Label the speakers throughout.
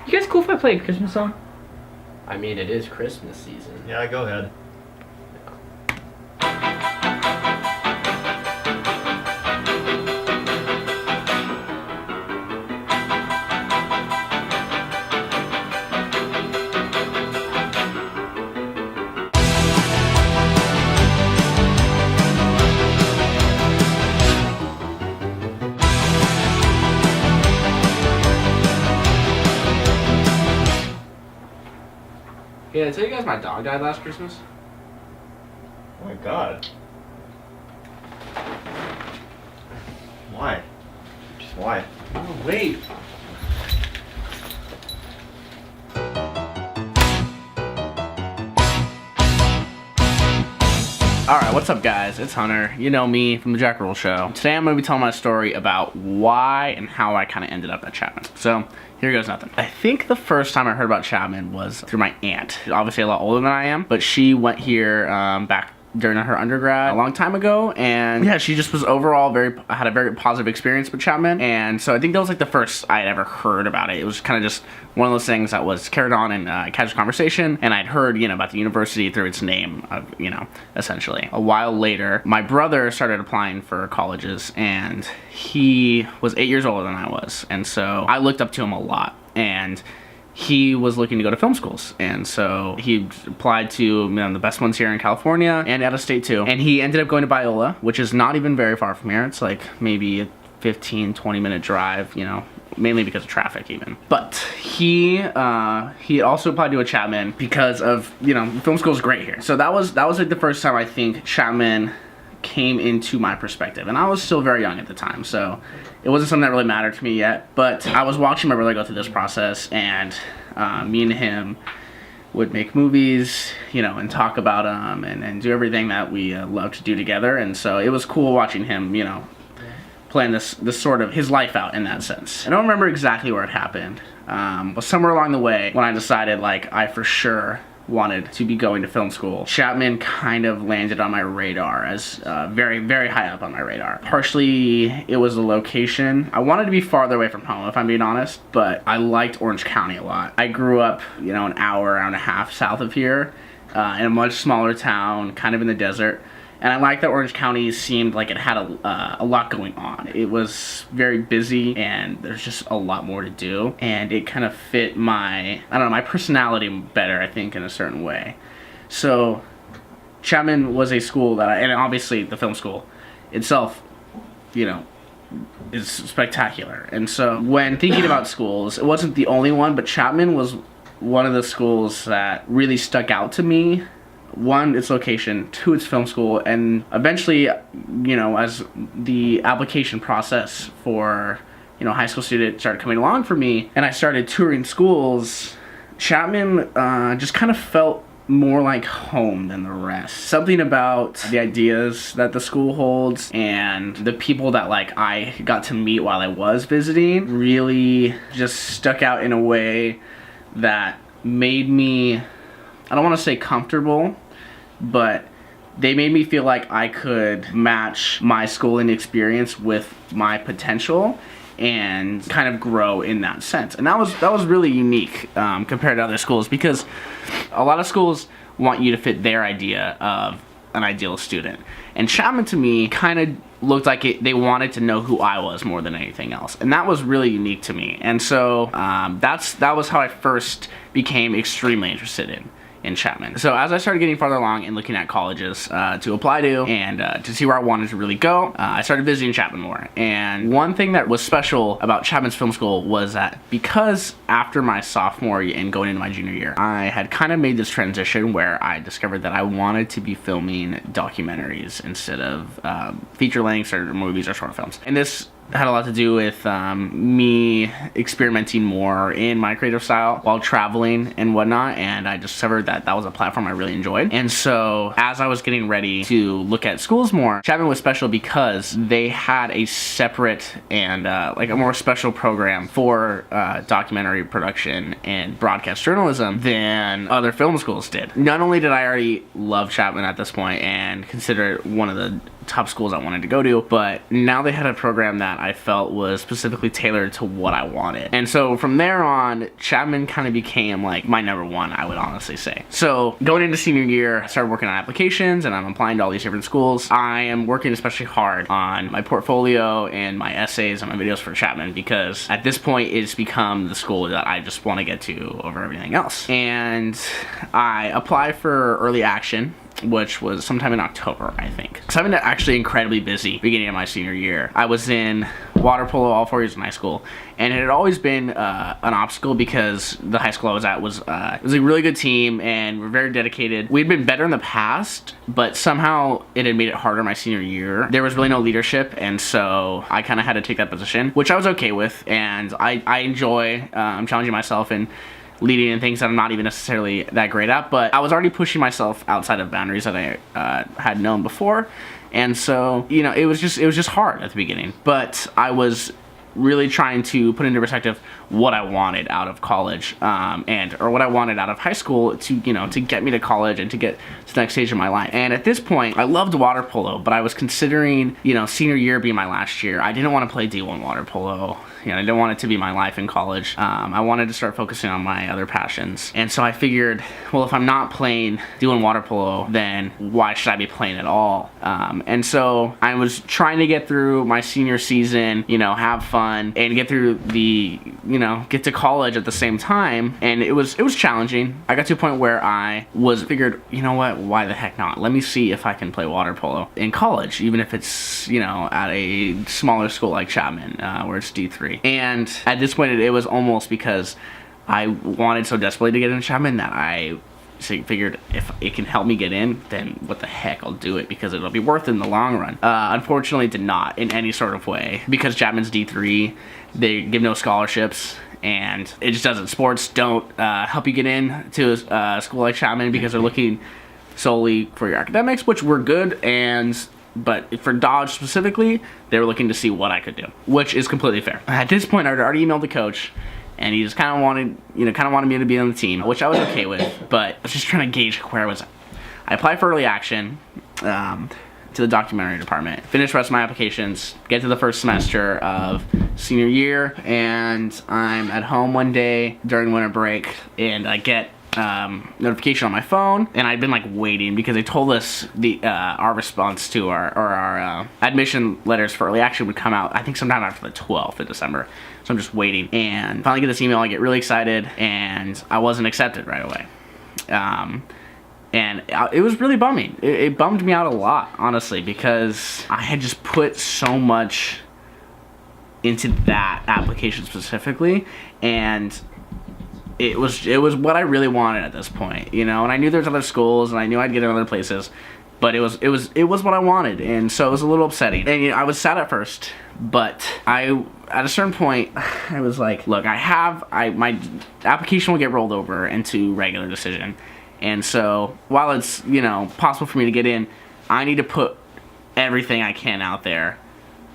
Speaker 1: You guys cool if I play a Christmas song?
Speaker 2: I mean, it is Christmas season.
Speaker 3: Yeah, go ahead.
Speaker 2: Yeah, did I tell you guys my dog died last Christmas?
Speaker 3: Oh my god. Why? Just why?
Speaker 2: Oh, wait. Alright, what's up guys? It's Hunter. You know me from the Ruhl Show. Today I'm going to be telling my story about why and how I kind of ended up at Chapman. So, here goes nothing. I think the first time I heard about Chapman was through my aunt. She's obviously a lot older than I am, but she went here back during her undergrad a long time ago, and yeah, she just was overall had a very positive experience with Chapman. And so I think that was like the first I had ever heard about it. It was kind of just one of those things that was carried on in casual conversation, and I'd heard, you know, about the university through its name, you know, essentially. A while later, my brother started applying for colleges, and he was 8 years older than I was, and so I looked up to him a lot. And he was looking to go to film schools, and so he applied to, you know, the best ones here in California and out of state too. And he ended up going to Biola, which is not even very far from here. It's like maybe a 15-20 minute drive, you know, mainly because of traffic even. But he also applied to a Chapman because of, you know, film school is great here. So that was like the first time I think Chapman came into my perspective, and I was still very young at the time, so it wasn't something that really mattered to me yet. But I was watching my brother go through this process, and me and him would make movies, you know, and talk about them, and do everything that we love to do together. And so it was cool watching him, you know, playing this sort of his life out in that sense. I don't remember exactly where it happened, but somewhere along the way when I decided like I for sure wanted to be going to film school, Chapman kind of landed on my radar as very, very high up on my radar. Partially, it was the location. I wanted to be farther away from home, if I'm being honest, but I liked Orange County a lot. I grew up, you know, an hour and a half south of here, in a much smaller town, kind of in the desert. And I liked that Orange County seemed like it had a lot going on. It was very busy, and there's just a lot more to do. And it kind of fit my, I don't know, my personality better, I think, in a certain way. So Chapman was a school that and obviously the film school itself, you know, is spectacular. And so when thinking about schools, it wasn't the only one, but Chapman was one of the schools that really stuck out to me. One, its location, two, its film school, and eventually, you know, as the application process for, you know, high school student started coming along for me, and I started touring schools, Chapman just kind of felt more like home than the rest. Something about the ideas that the school holds and the people that like I got to meet while I was visiting really just stuck out in a way that made me, I don't want to say comfortable, but they made me feel like I could match my schooling experience with my potential and kind of grow in that sense. And that was really unique compared to other schools, because a lot of schools want you to fit their idea of an ideal student. And Chapman to me kind of looked like they wanted to know who I was more than anything else. And that was really unique to me. And so that was how I first became extremely interested in Chapman. So as I started getting farther along and looking at colleges to apply to and to see where I wanted to really go, I started visiting Chapman more. And one thing that was special about Chapman's film school was that because after my sophomore year and going into my junior year, I had kind of made this transition where I discovered that I wanted to be filming documentaries instead of feature lengths or movies or short films. And this had a lot to do with me experimenting more in my creative style while traveling and whatnot, and I discovered that that was a platform I really enjoyed. And so as I was getting ready to look at schools more, Chapman was special because they had a separate and like a more special program for documentary production and broadcast journalism than other film schools did. Not only did I already love Chapman at this point and consider it one of the top schools I wanted to go to, but now they had a program that I felt was specifically tailored to what I wanted. And so from there on, Chapman kind of became like my number one, I would honestly say. So going into senior year, I started working on applications and I'm applying to all these different schools. I am working especially hard on my portfolio and my essays and my videos for Chapman, because at this point it's become the school that I just want to get to over everything else. And I applied for early action, which was sometime in October, I think. So I've been actually incredibly busy beginning of my senior year. I was in water polo all 4 years in high school, and it had always been an obstacle because the high school I was at was it was a really good team and we're very dedicated. We'd been better in the past, but somehow it had made it harder my senior year. There was really no leadership, and so I kind of had to take that position, which I was okay with, and I enjoy challenging myself and leading in things that I'm not even necessarily that great at, but I was already pushing myself outside of boundaries that I had known before. And so, you know, it was just hard at the beginning, but I was really trying to put into perspective what I wanted out of college, or what I wanted out of high school to get me to college and to get to the next stage of my life. And at this point, I loved water polo, but I was considering, senior year being my last year. I didn't want to play D1 water polo. I didn't want it to be my life in college. I wanted to start focusing on my other passions. And so I figured, well, if I'm not playing D1 water polo, then why should I be playing at all? And so I was trying to get through my senior season, have fun, and get through get to college at the same time. And it was challenging. I got to a point where I figured, why the heck not? Let me see if I can play water polo in college, even if it's, at a smaller school like Chapman, where it's D3. And at this point, it was almost because I wanted so desperately to get into Chapman that I figured if it can help me get in, then what the heck, I'll do it because it'll be worth it in the long run. Unfortunately, it did not in any sort of way, because Chapman's D3, they give no scholarships, and it just doesn't. Sports don't help you get in to a school like Chapman because they're looking solely for your academics, which were good, but for Dodge specifically, they were looking to see what I could do, which is completely fair. At this point, I'd already emailed the coach, and he just kind of wanted me to be on the team, which I was okay with, but I was just trying to gauge where I was at. I applied for early action to the documentary department, finished the rest of my applications, get to the first semester of senior year, and I'm at home one day during winter break, and I get notification on my phone, and I'd been waiting because they told us our response to our admission letters for early action would come out I think sometime after the 12th of December. So I'm just waiting, and finally get this email. I get really excited, and I wasn't accepted right away. And it was really bumming. It bummed me out a lot, honestly, because I had just put so much into that application specifically, and it was what I really wanted at this point, and I knew there's other schools, and I knew I'd get in other places, but it was what I wanted, and so it was a little upsetting. And I was sad at first, but at a certain point, I was like, look, my application will get rolled over into regular decision, and so while it's possible for me to get in, I need to put everything I can out there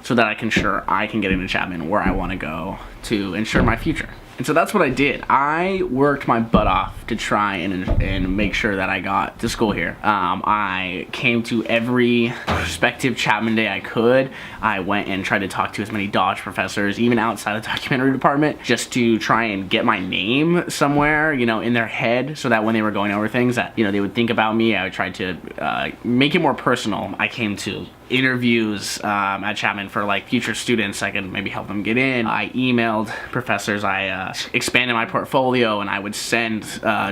Speaker 2: so that I can get into Chapman where I want to go to ensure my future. And so that's what I did. I worked my butt off to try and make sure that I got to school here. I came to every prospective Chapman day I could. I went and tried to talk to as many Dodge professors, even outside the documentary department, just to try and get my name somewhere, in their head, so that when they were going over things that, they would think about me. I would try to make it more personal. I came to interviews at Chapman for future students. I could maybe help them get in. I emailed professors. I expanded my portfolio, and I would send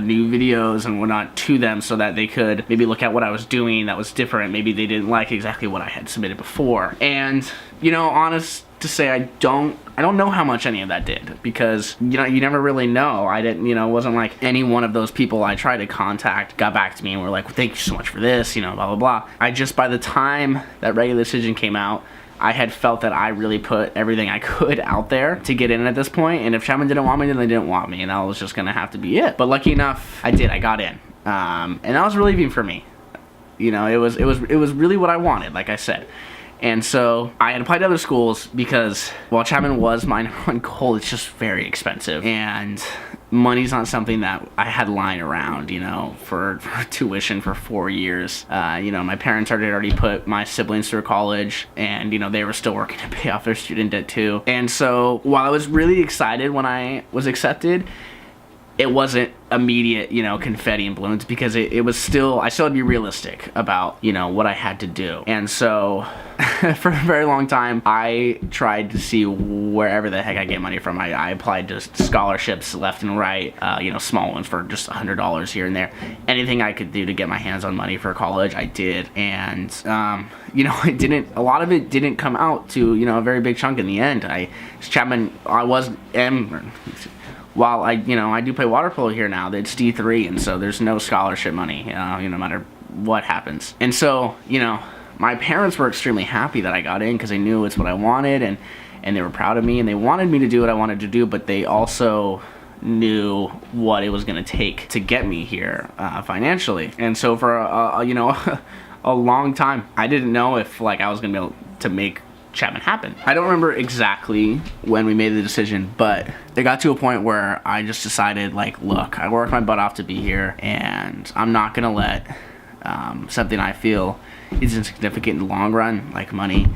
Speaker 2: new videos and whatnot to them so that they could maybe look at what I was doing that was different. Maybe they didn't like exactly what I had submitted before. And honest to say, I don't know how much any of that did, because you never really know. I didn't, it wasn't like any one of those people I tried to contact got back to me and were like, well, thank you so much for this, blah blah blah. By the time that regular decision came out, I had felt that I really put everything I could out there to get in at this point, and if Chapman didn't want me, then they didn't want me, and that was just gonna have to be it. But lucky enough, I got in, and that was relieving for me. It was really what I wanted, like I said. And so I had applied to other schools because while Chapman was my number one goal, it's just very expensive. And money's not something that I had lying around, for tuition for 4 years. My parents had already put my siblings through college, and, they were still working to pay off their student debt too. And so while I was really excited when I was accepted, it wasn't immediate, confetti and balloons, because I still had to be realistic about, what I had to do. And so for a very long time, I tried to see wherever the heck I get money from. I applied to scholarships left and right, small ones for just $100 here and there. Anything I could do to get my hands on money for college, I did. And, a lot of it didn't come out to, a very big chunk in the end. While I do play water polo here now, it's D3, and so there's no scholarship money, no matter what happens. And so, my parents were extremely happy that I got in, because they knew it's what I wanted, and they were proud of me, and they wanted me to do what I wanted to do, but they also knew what it was going to take to get me here financially. And so for a long time, I didn't know if I was going to be able to make Chapman happen. I don't remember exactly when we made the decision, but it got to a point where I just decided, look, I worked my butt off to be here, and I'm not gonna let something I feel is insignificant in the long run, like money,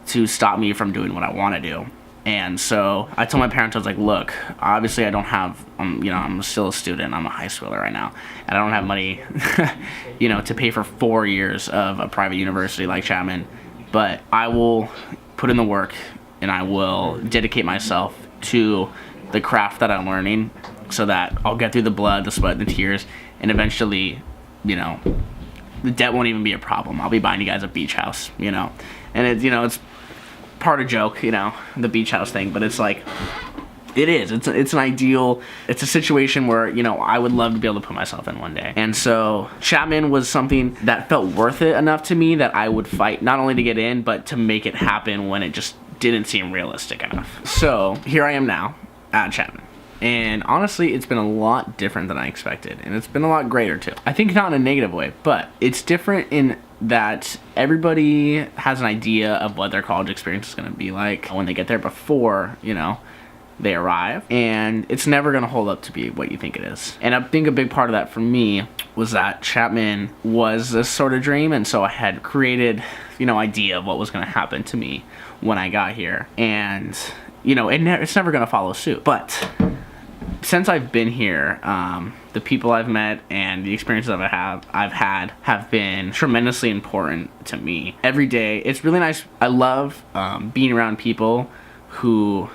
Speaker 2: to stop me from doing what I want to do. And so I told my parents, I was like, look, obviously I don't have, I'm still a student, I'm a high schooler right now, and I don't have money, to pay for 4 years of a private university like Chapman, but I will put in the work, and I will dedicate myself to the craft that I'm learning, so that I'll get through the blood, the sweat, and the tears, and eventually, the debt won't even be a problem. I'll be buying you guys a beach house, and it's part of joke, the beach house thing, but it's it's an ideal, it's a situation where, I would love to be able to put myself in one day. And so Chapman was something that felt worth it enough to me that I would fight, not only to get in, but to make it happen when it just didn't seem realistic enough. So here I am now at Chapman. And honestly, it's been a lot different than I expected. And it's been a lot greater too. I think not in a negative way, but it's different in that everybody has an idea of what their college experience is going to be like when they get there before, they arrive, and it's never going to hold up to be what you think it is. And I think a big part of that for me was that Chapman was this sort of dream, and so I had created, idea of what was going to happen to me when I got here, and it's never going to follow suit. But since I've been here, the people I've met and the experiences I've had have been tremendously important to me. Every day, it's really nice. I love being around people who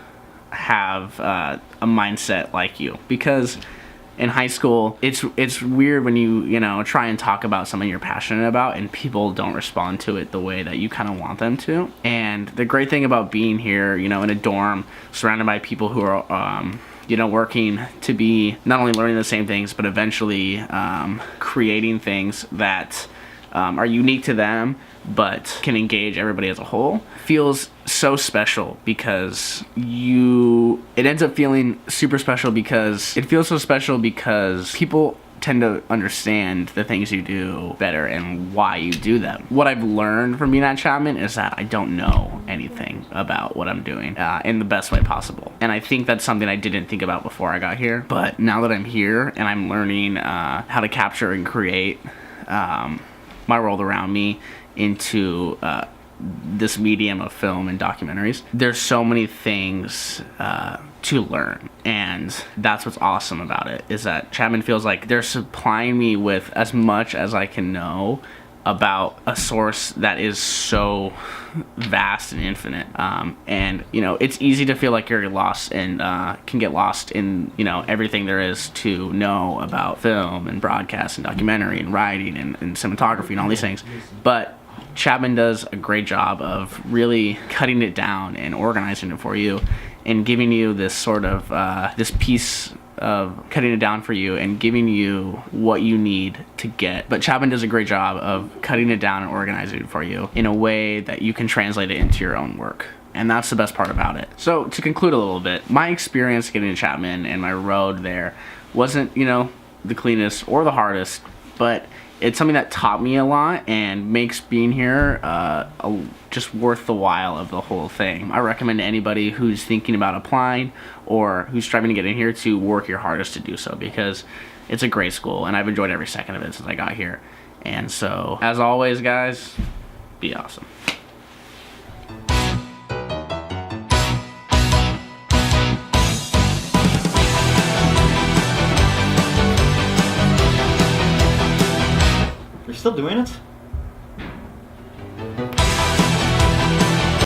Speaker 2: have a mindset like you, because in high school it's weird when you try and talk about something you're passionate about and people don't respond to it the way that you kind of want them to. And the great thing about being here, in a dorm surrounded by people who are working to be not only learning the same things, but eventually creating things that are unique to them, but can engage everybody as a whole, feels so special, because it ends up feeling super special, because it feels so special because people tend to understand the things you do better and why you do them. What I've learned from being at Chapman is that I don't know anything about what I'm doing in the best way possible. And I think that's something I didn't think about before I got here. But now that I'm here and I'm learning how to capture and create my world around me into this medium of film and documentaries, there's so many things to learn, and that's what's awesome about it, is that Chapman feels like they're supplying me with as much as I can know about a source that is so vast and infinite. And it's easy to feel like you're lost and can get lost in everything there is to know about film and broadcast and documentary and writing and cinematography and all these things. But Chapman does a great job of really cutting it down and organizing it for you, and giving you this sort of this piece of cutting it down for you and giving you what you need to get. But Chapman does a great job of cutting it down and organizing it for you in a way that you can translate it into your own work. And that's the best part about it. So to conclude a little bit, my experience getting to Chapman and my road there wasn't, the cleanest or the hardest, but it's something that taught me a lot and makes being here just worth the while of the whole thing. I recommend to anybody who's thinking about applying or who's striving to get in here to work your hardest to do so, because it's a great school and I've enjoyed every second of it since I got here. And so, as always, guys, be awesome.
Speaker 3: You're still doing it?